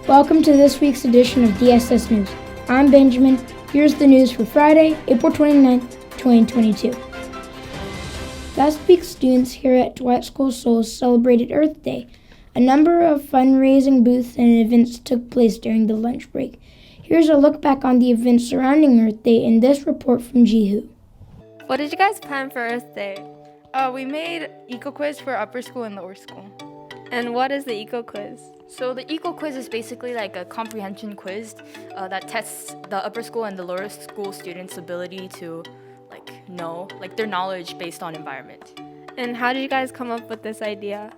Welcome to this week's edition of DSS News. I'm Benjamin. Here's the news for Friday, April 29th, 2022. Last week, students here at Dwight School Souls celebrated Earth Day. A number of fundraising booths and events took place during the lunch break. Here's a look back on the events surrounding Earth Day in this report from Jihu. What did you guys plan for Earth Day? We made eco quiz for upper school and lower school. And what is the eco quiz? So the eco quiz is basically like a comprehension quiz that tests the upper school and the lower school students' ability to know their knowledge based on environment. And how did you guys come up with this idea?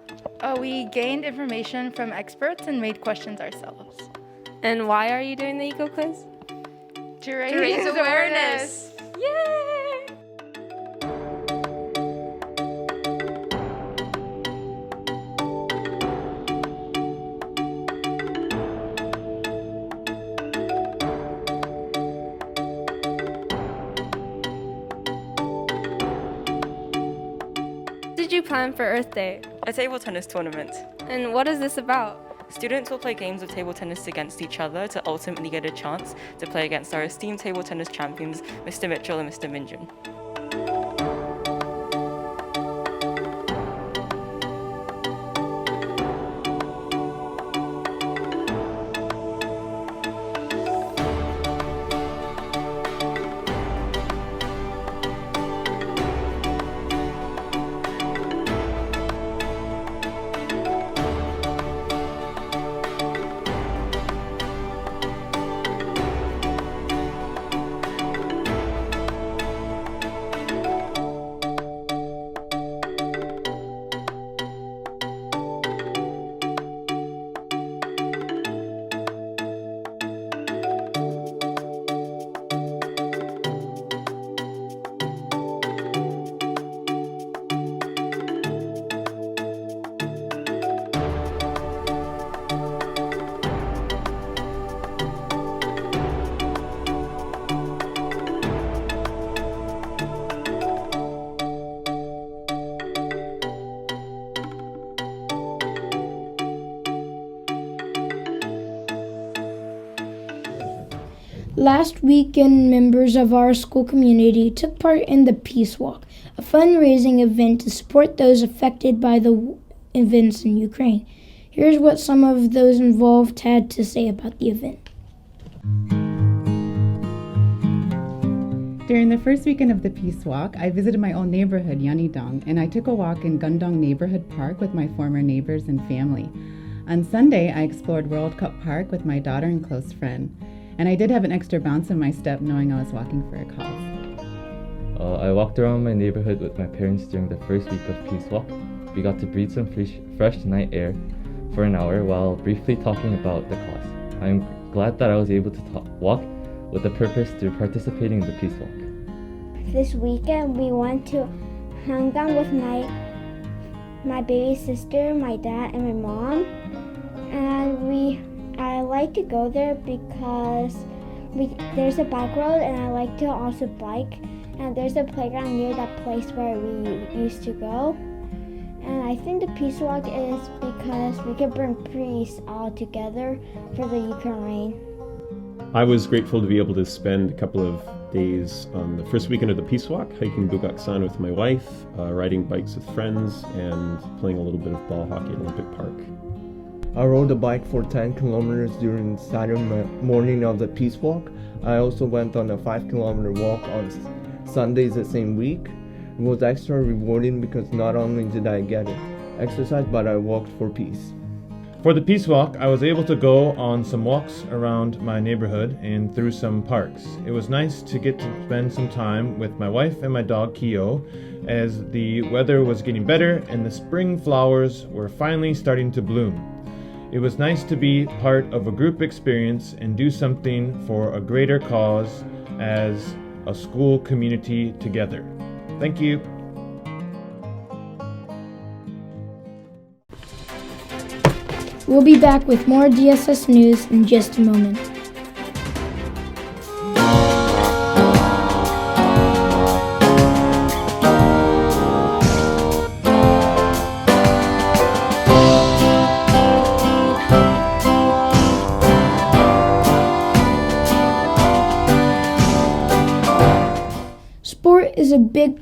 We gained information from experts and made questions ourselves. And why are you doing the eco quiz? To raise awareness. Yay! What did you plan for Earth Day? A table tennis tournament. And what is this about? Students will play games of table tennis against each other to ultimately get a chance to play against our esteemed table tennis champions, Mr. Mitchell and Mr. Minjin. Last weekend, members of our school community took part in the Peace Walk, a fundraising event to support those affected by the events in Ukraine. Here's what some of those involved had to say about the event. During the first weekend of the Peace Walk, I visited my own neighborhood, Yanidong, and I took a walk in Gundong Neighborhood Park with my former neighbors and family. On Sunday, I explored World Cup Park with my daughter and close friend. And I did have an extra bounce in my step knowing I was walking for a cause. I walked around my neighborhood with my parents during the first week of Peace Walk. We got to breathe some fresh night air for an hour while briefly talking about the cause. I'm glad that I was able to walk with a purpose through participating in the Peace Walk. This weekend we went to Hangang with my baby sister, my dad, and my mom. And I like to go there because there's a back road and I like to also bike, and there's a playground near that place where we used to go. And I think the Peace Walk is because we can bring peace all together for the Ukraine. I was grateful to be able to spend a couple of days on the first weekend of the Peace Walk, hiking Bugaksan with my wife, riding bikes with friends, and playing a little bit of ball hockey at Olympic Park. I rode a bike for 10 kilometers during Saturday morning of the Peace Walk. I also went on a 5-kilometer walk on Sundays the same week. It was extra rewarding because not only did I get exercise, but I walked for peace. For the Peace Walk, I was able to go on some walks around my neighborhood and through some parks. It was nice to get to spend some time with my wife and my dog Kyo as the weather was getting better and the spring flowers were finally starting to bloom. It was nice to be part of a group experience and do something for a greater cause as a school community together. Thank you. We'll be back with more DSS news in just a moment.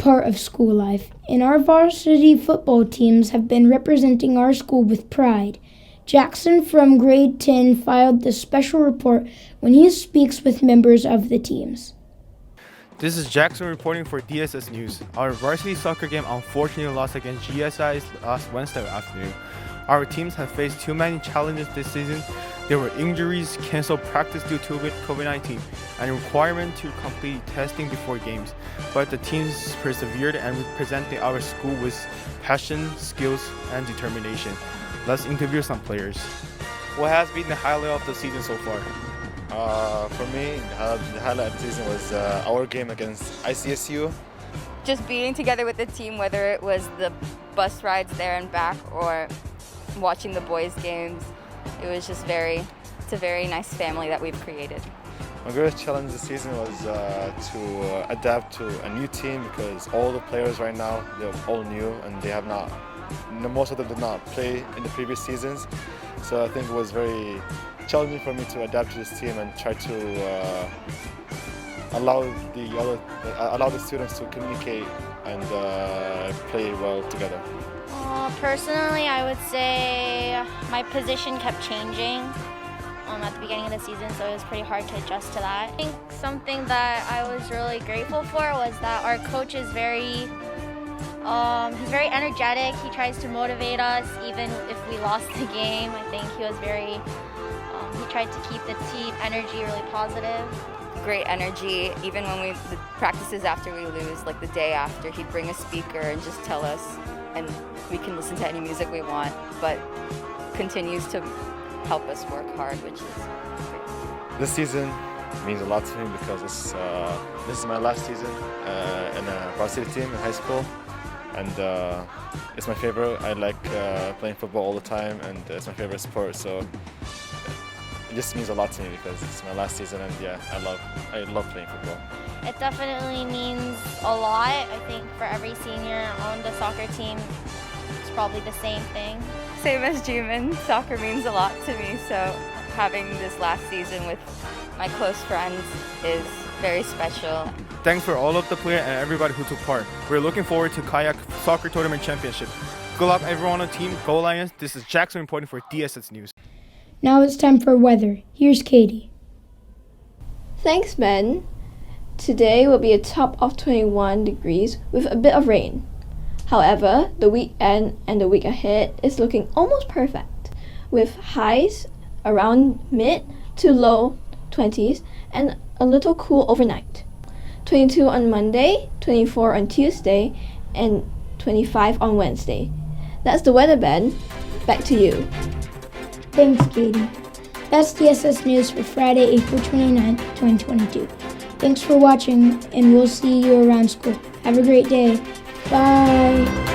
part of school life, and our varsity football teams have been representing our school with pride. Jackson from grade 10 filed the special report when he speaks with members of the teams. This is Jackson reporting for DSS News. Our varsity soccer game unfortunately lost against GSI last Wednesday afternoon. Our teams have faced too many challenges this season. There were injuries, canceled practice due to COVID-19, and a requirement to complete testing before games. But the teams persevered and represented our school with passion, skills, and determination. Let's interview some players. What has been the highlight of the season so far? For me, the highlight of the season was our game against ICSU. Just being together with the team, whether it was the bus rides there and back or watching the boys' games, it was just it's a very nice family that we've created. My greatest challenge this season was to adapt to a new team because all the players right now, they're all new and they have not, most of them did not play in the previous seasons. So I think it was very challenging for me to adapt to this team and try to allow the students to communicate and play well together. Personally, I would say my position kept changing at the beginning of the season, so it was pretty hard to adjust to that. I think something that I was really grateful for was that our coach is he's very energetic. He tries to motivate us even if we lost the game. I think he was he tried to keep the team energy really positive. Great energy, even when the practices after we lose, like the day after, he'd bring a speaker and just tell us, and we can listen to any music we want, but continues to help us work hard, which is great. This season means a lot to me because this is my last season in a varsity team in high school, and it's my favorite. I like playing football all the time, and it's my favorite sport, so it just means a lot to me because it's my last season, and yeah, I love playing football. It definitely means a lot. I think for every senior on the soccer team, it's probably the same thing. Same as Jimin, soccer means a lot to me, so having this last season with my close friends is very special. Thanks for all of the players and everybody who took part. We're looking forward to Kayak Soccer Tournament Championship. Good luck everyone on the team. Go Lions. This is Jackson reporting for DSS News. Now it's time for weather. Here's Katie. Thanks, Ben. Today will be a top of 21 degrees with a bit of rain. However, the weekend and the week ahead is looking almost perfect, with highs around mid to low 20s and a little cool overnight. 22 on Monday, 24 on Tuesday, and 25 on Wednesday. That's the weather, Ben. Back to you. Thanks, Katie. That's DSS News for Friday, April 29th, 2022. Thanks for watching, and we'll see you around school. Have a great day. Bye.